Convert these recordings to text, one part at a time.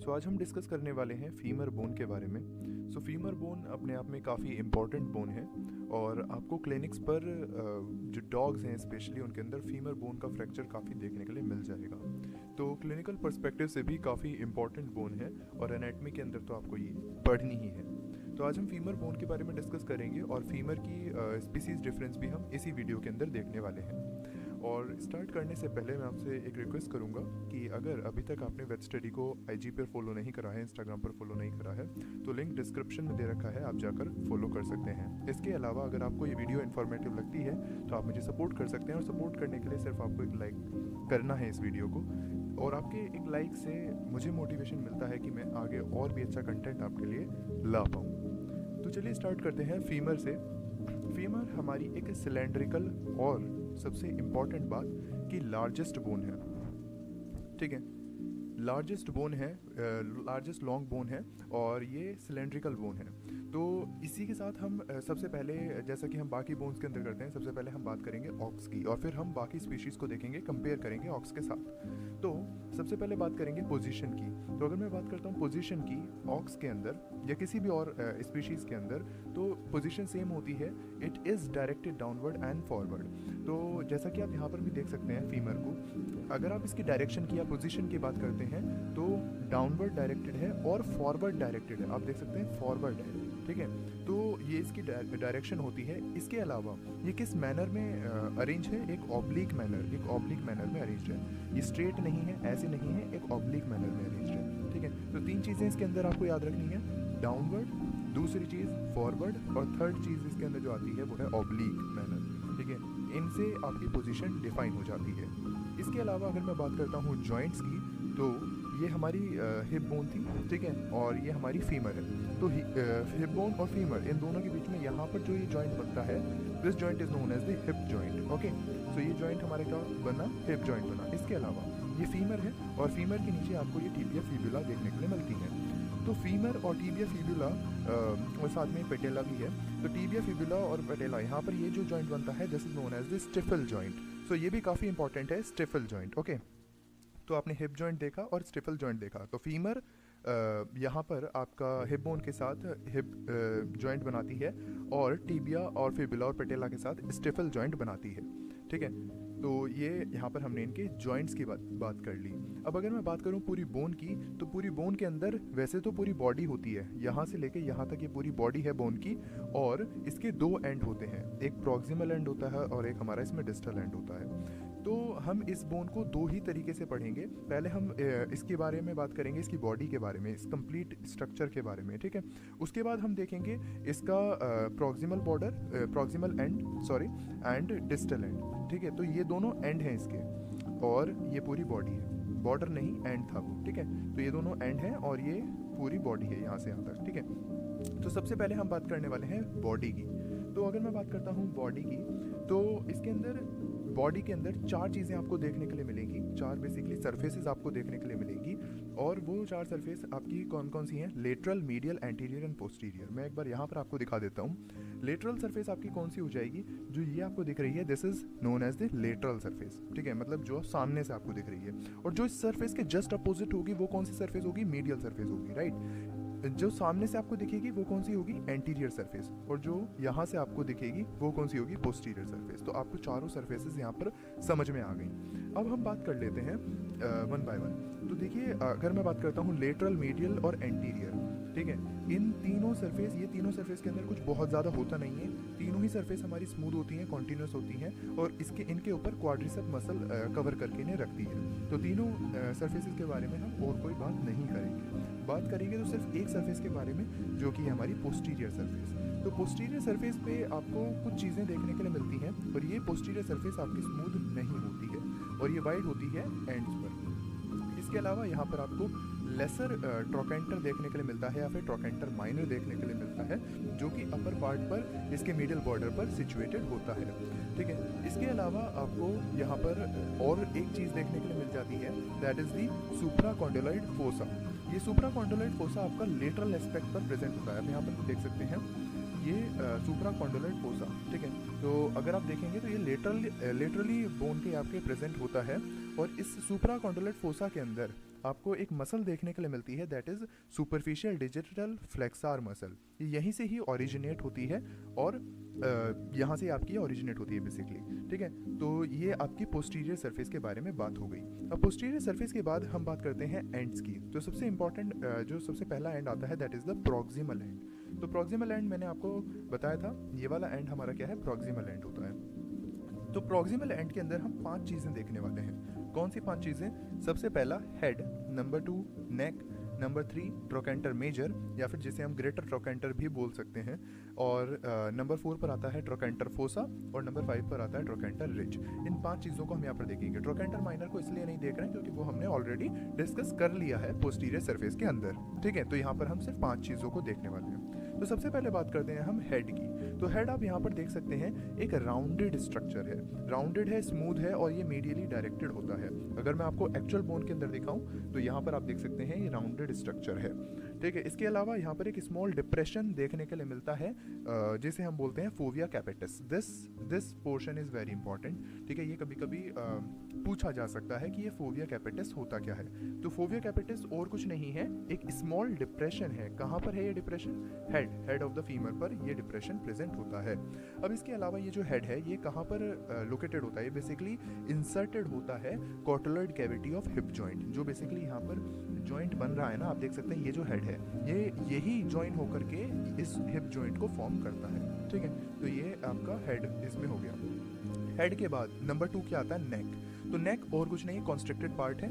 सो आज हम डिस्कस करने वाले हैं फीमर बोन के बारे में। फीमर बोन अपने आप में काफ़ी इम्पॉर्टेंट बोन है और आपको क्लिनिक्स पर जो डॉग्स हैं स्पेशली उनके अंदर फीमर बोन का फ्रैक्चर काफ़ी देखने के लिए मिल जाएगा। तो क्लिनिकल पर्सपेक्टिव से भी काफ़ी इम्पॉर्टेंट बोन है और एनाटमी के अंदर तो आपको ये पढ़नी ही है। तो आज हम फीमर बोन के बारे में डिस्कस करेंगे और फीमर की स्पीसीज डिफरेंस भी हम इसी वीडियो के अंदर देखने वाले हैं। और स्टार्ट करने से पहले मैं आपसे एक रिक्वेस्ट करूंगा कि अगर अभी तक आपने वेट स्टडी को आईजी पर फॉलो नहीं करा है, इंस्टाग्राम पर फॉलो नहीं करा है, तो लिंक डिस्क्रिप्शन में दे रखा है, आप जाकर फॉलो कर सकते हैं। इसके अलावा अगर आपको ये वीडियो इन्फॉर्मेटिव लगती है तो आप मुझे सपोर्ट कर सकते हैं और सपोर्ट करने के लिए सिर्फ आपको एक लाइक करना है इस वीडियो को, और आपके एक लाइक से मुझे मोटिवेशन मिलता है कि मैं आगे और भी अच्छा कंटेंट आपके लिए ला पाऊँ। तो चलिए स्टार्ट करते हैं फीमर से। फीमर हमारी एक सिलेंड्रिकल और सबसे इम्पॉर्टेंट बात कि लार्जेस्ट बोन है, ठीक है, लार्जेस्ट बोन है, लार्जेस्ट लॉन्ग बोन है और ये सिलेंड्रिकल बोन है। तो इसी के साथ हम सबसे पहले, जैसा कि हम बाकी बोन्स के अंदर करते हैं, सबसे पहले हम बात करेंगे ऑक्स की और फिर हम बाकी स्पीशीज़ को देखेंगे, कंपेयर करेंगे ऑक्स के साथ। तो सबसे पहले बात करेंगे पोजीशन की। तो अगर मैं बात करता हूँ पोजीशन की ऑक्स के अंदर या किसी भी और स्पीशीज़ के अंदर, तो पोजीशन सेम होती है, it is directed downward and forward. तो जैसा कि आप यहाँ पर भी देख सकते हैं फीमर को, अगर आप इसकी डायरेक्शन की या पोजीशन की बात करते हैं तो डाउनवर्ड डायरेक्टेड है और फॉरवर्ड डायरेक्टेड है। आप देख सकते हैं फॉरवर्ड है, ठीक है। तो ये इसकी डायरेक्शन होती है। इसके अलावा ये किस मैनर में अरेंज है, एक ऑब्लिक मैनर, एक ऑब्लिक मैनर में अरेंज है। ये स्ट्रेट नहीं है, ऐसे नहीं है, एक ऑब्लिक मैनर में अरेंज है, ठीक है। तो तीन चीज़ें इसके अंदर आपको याद रखनी है, डाउनवर्ड, दूसरी चीज़ फॉरवर्ड और थर्ड चीज़ इसके अंदर जो आती है वो है ऑब्लिक मैनर, ठीक है। इनसे आपकी पोजीशन डिफाइन हो जाती है। इसके अलावा अगर मैं बात करता हूँ जॉइंट्स की, तो ये हमारी हिप बोन थी, ठीक है, और ये हमारी फीमर है। तो हिप बोन और फीमर इन दोनों के बीच में यहाँ पर जो ये जॉइंट बनता है, this joint is known as the hip joint, okay. So ये जॉइंट हमारे का बना, हिप जॉइंट बना। इसके अलावा ये फीमर है और फीमर के नीचे आपको ये टिबिया फिबुला देखने के लिए मिलती है। तो फीमर और टिबिया फिबुला और साथ में पेटेला भी है। तो टिबिया फिबुला और पेटेला, यहाँ पर ये जो जॉइंट बनता है, this is known as the stifle joint. So ये भी काफ़ी इंपॉर्टेंट है, स्टिफल जॉइंट, ओके। तो आपने हिप जॉइंट देखा और स्टिफल जॉइंट देखा। तो फीमर यहाँ पर आपका हिप बोन के साथ हिप जॉइंट बनाती है और टिबिया और फिबुला और पेटेला के साथ स्टिफल जॉइंट बनाती है, ठीक है। तो ये यहाँ पर हमने इनके जॉइंट्स की बात कर ली। अब अगर मैं बात करूँ पूरी बोन की, तो पूरी बोन के अंदर वैसे तो पूरी बॉडी होती है, यहाँ से लेके यहाँ तक ये पूरी बॉडी है बोन की, और इसके दो एंड होते हैं, एक प्रॉक्सिमल एंड होता है और एक हमारा इसमें डिस्टल एंड होता है। तो हम इस बोन को दो ही तरीके से पढ़ेंगे। पहले हम इसके बारे में बात करेंगे, इसकी बॉडी के बारे में, इस कंप्लीट स्ट्रक्चर के बारे में, ठीक है। उसके बाद हम देखेंगे इसका proximal border, proximal and sorry and distal end, ठीक है। तो ये दोनों एंड हैं इसके और ये पूरी बॉडी है, बॉर्डर नहीं एंड था वो, ठीक है। तो ये दोनों एंड हैं और ये पूरी बॉडी है यहाँ से यहाँ तक, ठीक है। तो सबसे पहले हम बात करने वाले हैं बॉडी की। तो अगर मैं बात करता हूँ बॉडी की, तो इसके अंदर बॉडी के अंदर चार चीज़ें आपको देखने के लिए मिलेंगी, चार बेसिकली सरफेसेस आपको देखने के लिए मिलेंगी। और वो चार सरफेस आपकी कौन कौन सी हैं? Lateral, medial, anterior and posterior. मैं एक बार यहाँ पर आपको दिखा देता हूँ। लेटरल सरफेस आपकी कौन सी हो जाएगी? जो ये आपको दिख रही है, this is known as the lateral surface, ठीक है, मतलब जो सामने से आपको दिख रही है। और जो इस सरफेस के जस्ट अपोजिट होगी वो कौन सी सरफेस होगी? मीडियल सरफेस होगी, राइट। जो सामने से आपको दिखेगी वो कौन सी होगी? Anterior surface. और जो यहाँ से आपको दिखेगी वो कौन सी होगी? Posterior surface. तो आपको चारों सरफेसेस यहाँ पर समझ में आ गई। अब हम बात कर लेते हैं वन बाय वन। तो देखिए, अगर मैं बात करता हूँ लेटरल, मीडियल और एंटीरियर, ठीक है, इन तीनों सरफेस, ये तीनों सरफेस के अंदर कुछ बहुत ज़्यादा होता नहीं है। तीनों ही सरफेस हमारी स्मूथ होती हैं, कॉन्टिन्यूस होती हैं और इनके ऊपर क्वाड्रिसेप मसल कवर करके इन्हें रखती है। तो तीनों सरफेसेस के बारे में हम और कोई बात नहीं करेंगे। बात करेंगे तो सिर्फ एक सरफेस के बारे में, जो कि हमारी पोस्टीरियर सरफेस। तो पोस्टीरियर सरफेस पे आपको कुछ चीज़ें देखने के लिए मिलती हैं और ये पोस्टीरियर सरफेस आपकी स्मूथ नहीं होती है और ये वाइड होती है एंड्स पर। इसके अलावा यहाँ पर आपको लेसर ट्रोकेंटर देखने के लिए मिलता है या फिर ट्रोकेंटर माइनर देखने के लिए मिलता है, जो कि अपर पार्ट पर इसके मिडिल बॉर्डर पर सिचुएटेड होता है, ठीक है। इसके अलावा आपको यहाँ पर और एक चीज़ देखने के लिए मिल जाती है, दैट इज़ दी सुप्राकॉन्डिलॉइड फोसा। ये सुप्राकॉन्डिलॉइड फोसा आपका लेटरल एस्पेक्ट पर प्रेजेंट होता है। आप यहाँ पर देख सकते हैं ये सुप्राकॉन्डिलॉइड फोसा, ठीक है। तो अगर आप देखेंगे तो ये लेटरली बोन के आपके प्रेजेंट होता है और इस सुप्राकॉन्डिलॉइड फोसा के अंदर आपको एक मसल देखने के लिए मिलती है, that is superficial digital flexor muscle. ये यहीं से ही ओरिजिनेट होती है और यहाँ से आपकी ओरिजिनेट होती है बेसिकली, ठीक है। तो ये आपकी पोस्टीरियर सरफेस के बारे में बात हो गई। अब पोस्टीरियर सरफेस के बाद हम बात करते हैं एंड्स की। तो सबसे इंपॉर्टेंट जो सबसे पहला एंड आता है that is the proximal and. तो प्रॉक्सिमल एंड मैंने आपको बताया था, ये वाला एंड हमारा क्या है, प्रॉक्सिमल एंड होता है। तो प्रॉक्सिमल एंड के अंदर हम 5 चीज़ें देखने वाले हैं। कौन सी 5 चीज़ें? सबसे पहला हेड, नंबर 2 नेक, नंबर 3 ट्रोकेंटर मेजर या फिर जिसे हम ग्रेटर ट्रोकेंटर भी बोल सकते हैं, और नंबर 4 पर आता है ट्रोकेंटर फोसा, और नंबर 5 पर आता है ट्रोकेंटर रिज। इन 5 चीज़ों को हम यहाँ पर देखेंगे। ट्रोकेंटर माइनर को इसलिए नहीं देख रहे हैं क्योंकि वो हमने ऑलरेडी डिस्कस कर लिया है पोस्टीरियर सरफेस के अंदर, ठीक है। तो यहाँ पर हम सिर्फ 5 चीज़ों को देखने वाले हैं। तो सबसे पहले बात करते हैं हम हेड की। तो हेड आप यहाँ पर देख सकते हैं एक राउंडेड स्ट्रक्चर है, राउंडेड है, स्मूथ है और ये मीडियली डायरेक्टेड होता है। अगर मैं आपको एक्चुअल बोन के अंदर दिखाऊं तो यहाँ पर आप देख सकते हैं ये राउंडेड स्ट्रक्चर है, ठीक है। इसके अलावा यहाँ पर एक स्मॉल डिप्रेशन देखने के लिए मिलता है जिसे हम बोलते हैं fovea capitis. This portion is very important, ठीक है। ये कभी कभी पूछा जा सकता है कि ये फोविया कैपिटस होता क्या है। तो फोविया कैपिटस और कुछ नहीं है, एक स्मॉल डिप्रेशन है। कहाँ पर है ये depression? Head of the femur पर ये डिप्रेशन प्रेजेंट होता है। अब इसके अलावा ये जो हेड है ये कहाँ पर लोकेटेड होता है? बेसिकली इंसर्टेड होता है कॉटलॉइड कैविटी ऑफ हिप जॉइंट। जो बेसिकली यहाँ पर जॉइंट बन रहा है ना, आप देख सकते हैं ये जो हेड है यही जॉइन होकर के इस हिप जॉइंट को फॉर्म करता है, ठीक है। तो ये आपका हेड इसमें हो गया। हेड के बाद नंबर 2 क्या आता है? नेक। तो नेक और कुछ नहीं, कॉन्स्ट्रिक्टेड पार्ट है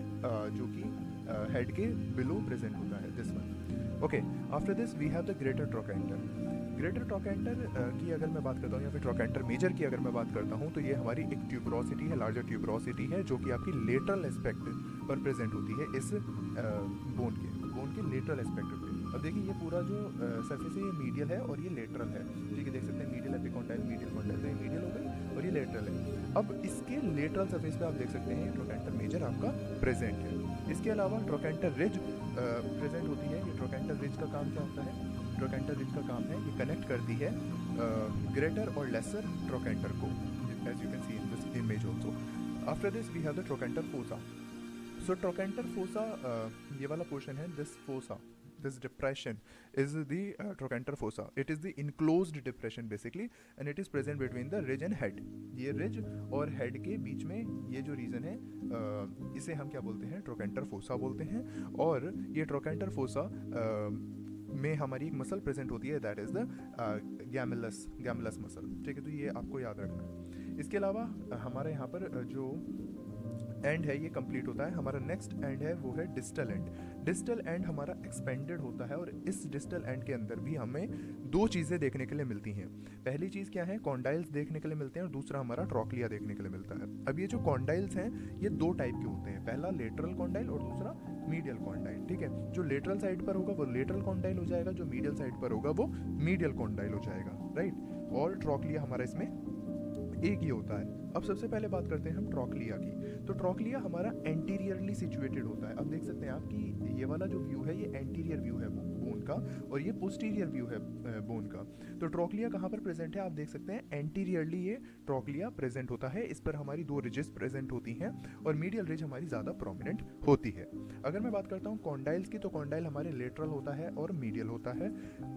जो कि हेड के बिलो प्रेजेंट होता है, this one. Okay, after this we have the greater trochanter. Greater trochanter की अगर मैं बात करता हूँ या फिर ट्रोकेंटर मेजर की अगर मैं बात करता हूँ तो ये हमारी एक ट्यूबरोसिटी है, लार्जर ट्यूबरोसिटी है जो कि आपकी लेटरल एस्पेक्ट पर प्रेजेंट होती है इस बोन के लेटरल एस्पेक्ट पे। अब देखिए ये पूरा जो सरफेस है ये मीडियल है और ये लेटरल है, ठीक है। देख सकते हैं मीडियल एपिकॉन्डाइल, मीडियल कॉन्डाइल, तो ये मीडियल हो गई और ये लेटरल है। अब इसके लेटरल सरफेस पे आप देख सकते हैं ट्रोकेंटर मेजर आपका प्रेजेंट है। इसके अलावा ट्रोकेंटर रिज प्रेजेंट होती है। ये ट्रोकेंटर रिज का काम क्या होता है? ट्रोकेंटर रिज का काम है ये कनेक्ट करती है ग्रेटर और लेसर ट्रोकेंटर को, as you can see in this image also. After this we have the trochanter fossa. So trochanter fossa ये वाला पोर्शन है, this fossa, this depression is the trochanter fossa. It is the enclosed depression basically and it is present between the ridge and head. ये ridge और head के बीच में ये जो reason है इसे हम क्या बोलते हैं? ट्रोकेंटर फोसा बोलते हैं। और ये ट्रोकेंटर फोसा में हमारी एक मसल प्रेजेंट होती है, दैट इज द गैमलस मसल, ठीक है। तो ये आपको याद रखना है। इसके अलावा हमारे यहाँ पर जो एंड है ये कंप्लीट होता है। हमारा नेक्स्ट एंड है वो है डिस्टल एंड। डिस्टल एंड हमारा एक्सपेंडेड होता है और इस डिस्टल एंड के अंदर भी हमें 2 चीज़ें देखने के लिए मिलती हैं। पहली चीज़ क्या है? कॉन्डाइल्स देखने के लिए मिलते हैं और दूसरा हमारा ट्रोक्लिया देखने के लिए मिलता है। अब ये जो कॉन्डाइल्स हैं ये 2 टाइप के होते हैं, पहला लेटरल कॉन्डाइल और दूसरा मीडियल कॉन्डाइल, ठीक है। जो लेटरल साइड पर होगा वो लेटरल कॉन्डाइल हो जाएगा, जो मीडियल साइड पर होगा वो मीडियल कॉन्डाइल हो जाएगा, राइट। और ट्रोक्लिया हमारा इसमें एक ही होता है। अब सबसे पहले बात करते हैं हम ट्रोक्लिया की। तो ट्रोक्लिया हमारा एंटीरियरली सिचुएटेड होता है। अब देख सकते हैं आप कि ये वाला जो व्यू है ये एंटीरियर व्यू है बोन का और ये पोस्टीरियर व्यू है बोन का। तो ट्रोक्लिया कहाँ पर प्रेजेंट है? आप देख सकते हैं एंटीरियरली ये ट्रोक्लिया प्रेजेंट होता है। इस पर हमारी 2 रिजेस प्रेजेंट होती हैं और मीडियल रिज हमारी ज़्यादा प्रोमिनेंट होती है। अगर मैं बात करता हूँ कॉन्डाइल्स की, तो कॉन्डाइल हमारे लेटरल होता है और मीडियल होता है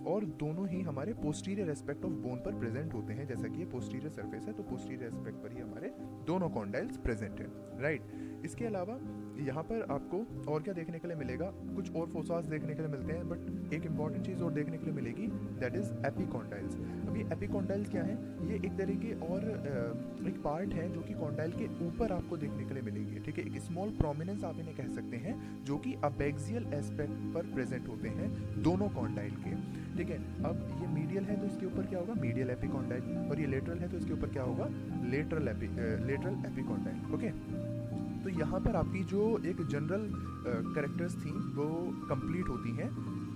और दोनों ही हमारे पोस्टीरियर एस्पेक्ट ऑफ बोन पर प्रेजेंट होते हैं। जैसा कि ये पोस्टीरियर सरफेस है तो पोस्टीरियर एस्पेक्ट पर ही हमारे दोनों कॉन्डाइल्स प्रेजेंट है, राइट। इसके अलावा यहाँ पर आपको और क्या देखने के लिए मिलेगा? कुछ और फोसास देखने के लिए मिलते हैं, बट एक इंपॉर्टेंट चीज़ और देखने के लिए मिलेगी, दैट इज़ एपिकॉन्डाइल्स। अब ये एपिकॉन्डाइल्स क्या है? ये एक तरीके और एक पार्ट है जो कि कॉन्डाइल के ऊपर आपको देखने के लिए मिलेंगे, ठीक है। एक स्मॉल प्रोमिनेंस आप इन्हें कह सकते हैं जो कि अबैक्सियल एस्पेक्ट पर प्रेजेंट होते हैं दोनों कॉन्डाइल के, ठीक है। अब ये मीडियल है तो इसके ऊपर क्या होगा? मीडियल एपिकॉन्डाइल, और ये लेटरल है तो इसके ऊपर क्या होगा? Lateral epicondyle, okay. तो यहाँ पर आपकी जो एक जनरल कैरेक्टर्स थी वो कंप्लीट होती हैं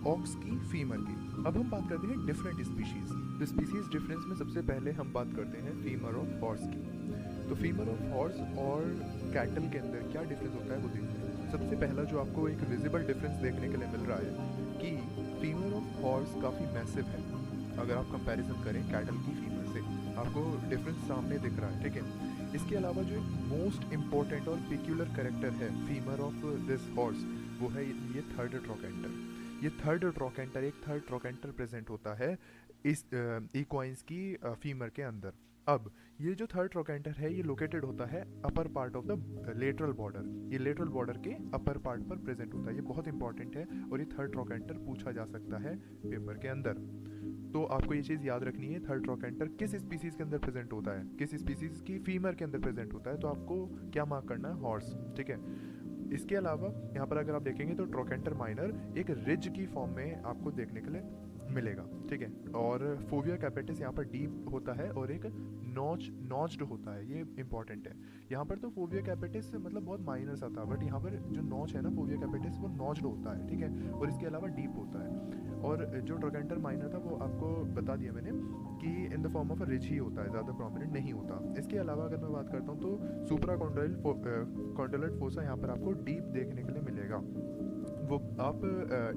ऑक्स की, फीमर की। अब हम बात करते हैं डिफरेंट स्पीशीज़। तो स्पीशीज़ डिफरेंस में सबसे पहले हम बात करते हैं फीमर ऑफ हॉर्स की। तो फीमर ऑफ हॉर्स और कैटल के अंदर क्या डिफरेंस होता है वो देखते हैं। सबसे पहला जो आपको एक विजिबल डिफरेंस देखने के लिए मिल रहा है कि फीमर ऑफ हॉर्स काफ़ी मैसिव है। अगर आप कंपैरिजन करें कैटल की फीमर से, आपको डिफरेंस सामने दिख रहा है, ठीक है। इसके अलावा जो एक मोस्ट इम्पॉर्टेंट और पिक्यूलर कैरेक्टर है फीमर ऑफ दिस हॉर्स वो है ये थर्ड ट्रोकेंटर। ये थर्ड ट्रोकेंटर, एक थर्ड ट्रोकेंटर प्रेजेंट होता है इस इक्वाइंस की फीमर के अंदर। अब ये जो थर्ड ट्रोकेंटर है ये लोकेटेड होता है upper part of the lateral border. ये लेटरल बॉर्डर के अपर पार्ट पर प्रेजेंट होता है, ये बहुत इंपॉर्टेंट है और ये थर्ड ट्रोकेंटर पूछा जा सकता है पेपर के अंदर। तो आपको ये चीज़ याद रखनी है, थर्ड ट्रोकेंटर किस स्पीसीज के अंदर प्रेजेंट होता है, किस स्पीसीज की फीमर के अंदर प्रेजेंट होता है, तो आपको क्या मार्क करना है, हॉर्स। ठीक है। इसके अलावा यहाँ पर अगर आप देखेंगे तो ट्रोकेंटर माइनर एक रिज की फॉर्म में आपको देखने के लिए मिलेगा। ठीक है। और फोविया कैपेटिस यहाँ पर डीप होता है और एक नॉच्ड होता है, ये इंपॉर्टेंट है। यहाँ पर तो फोविया कैपेटिस मतलब बहुत माइनर सा था, बट यहाँ पर जो नॉच है ना फोविया कैपेटिस वो नॉच्ड होता है। ठीक है। और इसके अलावा डीप होता है। और जो ट्रोकेंटर माइनर था वो आपको बता दिया मैंने कि in the form of a ridge ही होता है, ज़्यादा प्रोमिनेंट नहीं होता। इसके अलावा अगर मैं बात करता हूँ तो सुप्रा कॉन्डोलेट फोसा यहाँ पर आपको डीप देखने के लिए मिलेगा। वो आप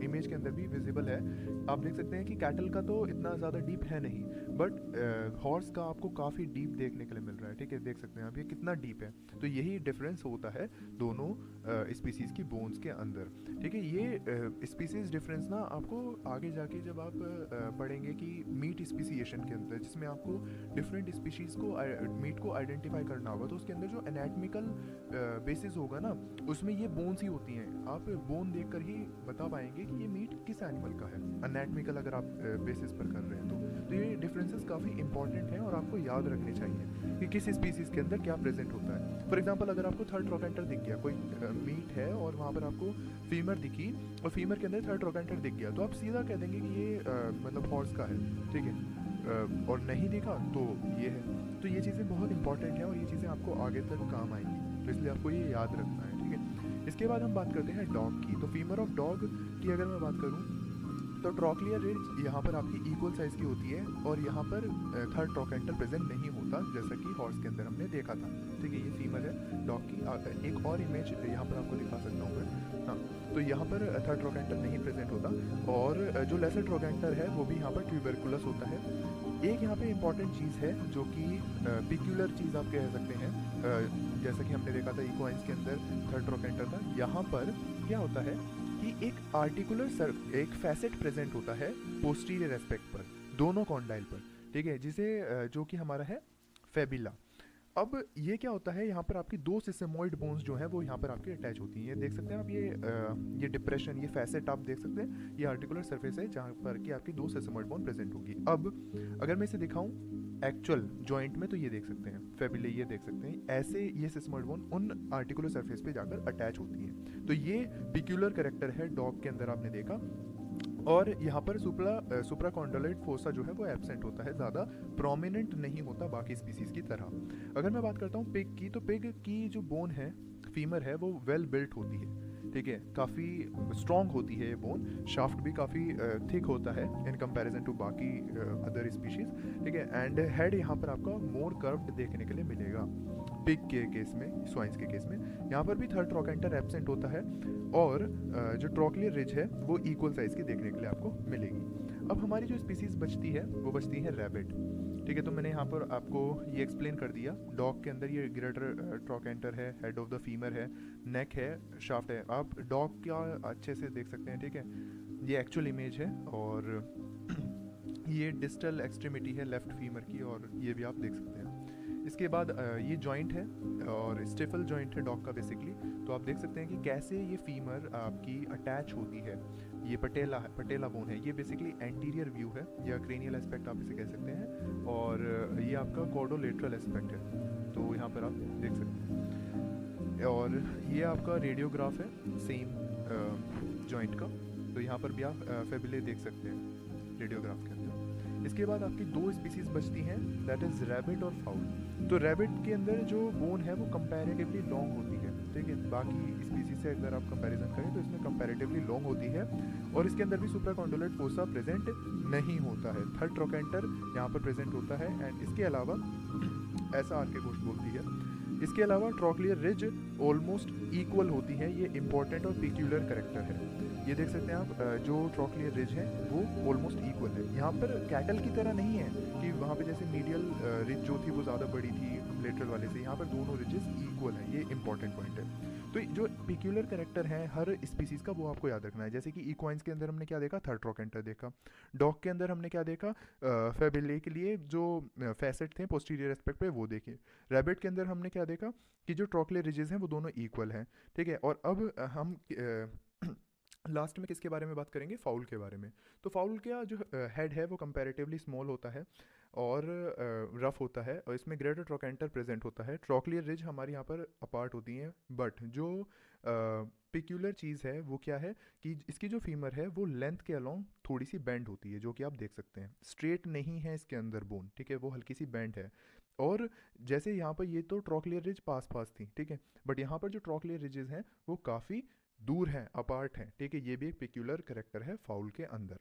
इमेज के अंदर भी विजिबल है, आप देख सकते हैं कि कैटल का तो इतना ज़्यादा डीप है नहीं, बट हॉर्स का आपको काफ़ी डीप देखने के लिए मिल रहा है। ठीक है, देख सकते हैं आप ये कितना डीप है। तो यही डिफरेंस होता है दोनों स्पीसीज़ की बोन्स के अंदर। ठीक है। ये स्पीसीज़ डिफरेंस ना आपको आगे जाके जब आप पढ़ेंगे कि मीट स्पीसीएशन के अंदर, जिसमें आपको डिफरेंट स्पीशीज़ को मीट को आइडेंटिफाई करना होगा, तो उसके अंदर जो एनाटमिकल बेसिस होगा ना उसमें ये बोन्स ही होती हैं। आप बोन देखकर ही बता पाएंगे कि ये मीट किस एनिमल का है, एनाटमिकल अगर आप बेसिस पर कर रहे हैं तो ये डिफरेंसेस काफ़ी इंपॉर्टेंट हैं और आपको याद रखने चाहिए कि किस स्पीसीज़ के अंदर क्या प्रेजेंट होता है। फॉर एग्जांपल अगर आपको थर्ड ट्रोकेंटर दिख गया, कोई मीट है और वहाँ पर आपको फीमर दिखी और फीमर के अंदर थर्ड ट्रोकेंटर दिख गया, तो आप सीधा कह देंगे कि ये मतलब हॉर्स का है। ठीक है। और नहीं दिखा तो ये है। तो ये चीज़ें बहुत इंपॉर्टेंट हैं और ये चीज़ें आपको आगे तक काम आएंगी, तो इसलिए आपको ये याद रखना है। ठीक है। इसके बाद हम बात करते हैं डॉग की। तो फीमर ऑफ डॉग की अगर मैं बात करूँ तो ट्रोक्लिया रिज यहाँ पर आपकी इक्वल साइज़ की होती है और यहाँ पर थर्ड ट्रोकेंटर प्रेजेंट नहीं होता, जैसा कि हॉर्स के अंदर हमने देखा था। ठीक है। ये फीमर है डॉग की। एक और इमेज यहाँ पर आपको दिखा सकता हूँ मैं। हाँ, तो यहाँ पर थर्ड ट्रोकेंटर नहीं प्रेजेंट होता और जो लेसर ट्रोकेंटर है वो भी यहाँ पर ट्यूबरकुलस होता है। एक यहाँ पे इंपॉर्टेंट चीज़ है जो कि पिक्यूलर चीज़ आप कह सकते हैं, जैसा कि हमने देखा था इक्वाइंस के अंदर थर्ड ट्रोकेंटर था, यहाँ पर क्या होता है कि एक आर्टिकुलर एक फैसेट प्रेजेंट होता है पोस्टीरियर एस्पेक्ट पर, दोनों कॉन्डाइल पर। ठीक है। जिसे जो कि हमारा है फेबिला। अब ये क्या होता है, यहाँ पर आपकी दो सिसेमोइड बोन्स जो हैं वो यहाँ पर आपकी अटैच होती हैं। ये देख सकते हैं आप, ये डिप्रेशन, ये फैसेट आप देख सकते हैं, ये आर्टिकुलर सरफेस है जहाँ पर कि आपकी दो सिसेमोइड बोन प्रेजेंट होगी। अब अगर मैं इसे दिखाऊं एक्चुअल जॉइंट में तो ये देख सकते हैं फेबिले, ये देख सकते हैं ऐसे ये सिस्मोइड बोन उन आर्टिकुलर सरफेस पे जाकर अटैच होती हैं। तो ये पिक्यूलर कैरेक्टर है डॉग के अंदर, आपने देखा। और यहाँ पर सुप्रा कॉन्डोलेट फोसा जो है वो एब्सेंट होता है, ज़्यादा प्रोमिनेंट नहीं होता बाकी स्पीसीज़ की तरह। अगर मैं बात करता हूँ पिग की, तो पिग की जो बोन है फीमर है वो वेल बिल्ट होती है। ठीक है। काफ़ी स्ट्रॉन्ग होती है ये बोन, शाफ्ट भी काफ़ी थिक होता है इन कंपैरिजन टू बाकी अदर स्पीशीज़। ठीक है। एंड हेड यहाँ पर आपका मोर कर्व्ड देखने के लिए मिलेगा पिग के केस में, स्वाइन्स के केस में। यहाँ पर भी थर्ड ट्रोकेंटर एब्सेंट होता है और जो ट्रोक्लियर रिज है वो इक्वल साइज़ की देखने के लिए आपको मिलेगी। अब हमारी जो स्पीसीज़ बचती है वो बचती है रैबिट। ठीक है। तो मैंने यहाँ पर आपको ये एक्सप्लेन कर दिया, डॉग के अंदर ये ग्रेटर ट्रोकेंटर है, हेड ऑफ द फीमर है, नेक है, शाफ्ट है। आप डॉग का अच्छे से देख सकते हैं। ठीक है। ये एक्चुअल इमेज है और ये डिस्टल एक्सट्रीमिटी है लेफ्ट फीमर की और ये भी आप देख सकते हैं। इसके बाद ये जॉइंट है और स्टिफल जॉइंट है डॉग का बेसिकली। तो आप देख सकते हैं कि कैसे ये फीमर आपकी अटैच होती है। ये पटेला है, पटेला बोन है, ये बेसिकली एंटीरियर व्यू है या क्रेनियल एस्पेक्ट आप इसे कह सकते हैं। और ये आपका कॉर्डोलेटरल एस्पेक्ट है, तो यहाँ पर आप देख सकते हैं। और ये आपका रेडियोग्राफ है सेम जॉइंट का, तो यहाँ पर भी आप फेबिले देख सकते हैं रेडियोग्राफ के अंदर। इसके बाद आपकी दो स्पीसीज बचती हैं, दैट इज़ रैबिट और फाउल। तो रैबिट के अंदर जो बोन है वो कंपैरेटिवली लॉन्ग होती है। ठीक है। बाकी स्पीसीज से अगर आप कंपैरिजन करें तो इसमें कंपैरेटिवली लॉन्ग होती है और इसके अंदर भी सुप्राकॉन्डोलेट फोसा प्रेजेंट नहीं होता है। थर्ड ट्रोकेंटर यहाँ पर प्रेजेंट होता है एंड इसके अलावा ऐसा आर्के गोश्त बोलती है। इसके अलावा ट्रोक्लियर रिज ऑलमोस्ट इक्वल होती है, ये इंपॉर्टेंट और पिक्यूलर कैरेक्टर है। ये देख सकते हैं आप, जो ट्रोक्लियर रिज है वो ऑलमोस्ट इक्वल है। यहाँ पर कैटल की तरह नहीं है कि वहाँ पे जैसे मीडियल रिज जो थी वो ज़्यादा बड़ी थी लेटरल वाले से, यहाँ पर दोनों रिजेस इक्वल है, ये इंपॉर्टेंट पॉइंट है। तो जो पिक्यूलर कैरेक्टर है हर स्पीसीज़ का वो आपको याद रखना है। जैसे कि इक्वाइंस के अंदर हमने क्या देखा, थर्ड ट्रोकेंटर देखा। डॉग के अंदर हमने क्या देखा, फेबिले के लिए जो फैसेट थे पोस्टीरियर एस्पेक्ट पे वो देखे। रैबिट के अंदर हमने क्या देखा कि जो ट्रोकले रिजेस हैं वो दोनों इक्वल हैं, ठीक है। और अब हम लास्ट में किसके बारे में बात करेंगे, फाउल के बारे में। तो फाउल का जो हेड है वो कंपैरेटिवली स्मॉल होता है और रफ होता है, और इसमें ग्रेटर ट्रोकेंटर प्रेजेंट होता है। ट्रोक्लियर रिज हमारी यहाँ पर अपार्ट होती हैं, बट जो पिक्यूलर चीज़ है वो क्या है कि इसकी जो फीमर है वो लेंथ के अलोंग थोड़ी सी बेंड होती है, जो कि आप देख सकते हैं। स्ट्रेट नहीं है इसके अंदर बोन, ठीक है, वो हल्की सी बेंड है। और जैसे यहाँ पर ये तो ट्रोक्लियर रिज पास पास थी, ठीक है, बट यहाँ पर जो ट्रोक्लियर रिजेस हैं वो काफ़ी दूर हैं, अपार्ट हैं, ठीक है। ये भी एक पिक्यूलर करेक्टर है फाउल के अंदर।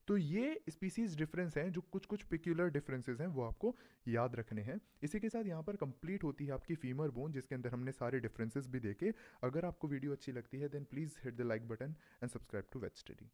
तो ये स्पीसीज डिफरेंस हैं, जो कुछ कुछ पिक्यूलर डिफरेंसेस हैं वो आपको याद रखने हैं। इसी के साथ यहाँ पर कंप्लीट होती है आपकी फीमर बोन, जिसके अंदर हमने सारे डिफरेंसेस भी देखे। अगर आपको वीडियो अच्छी लगती है then please hit the like button and subscribe to wet study.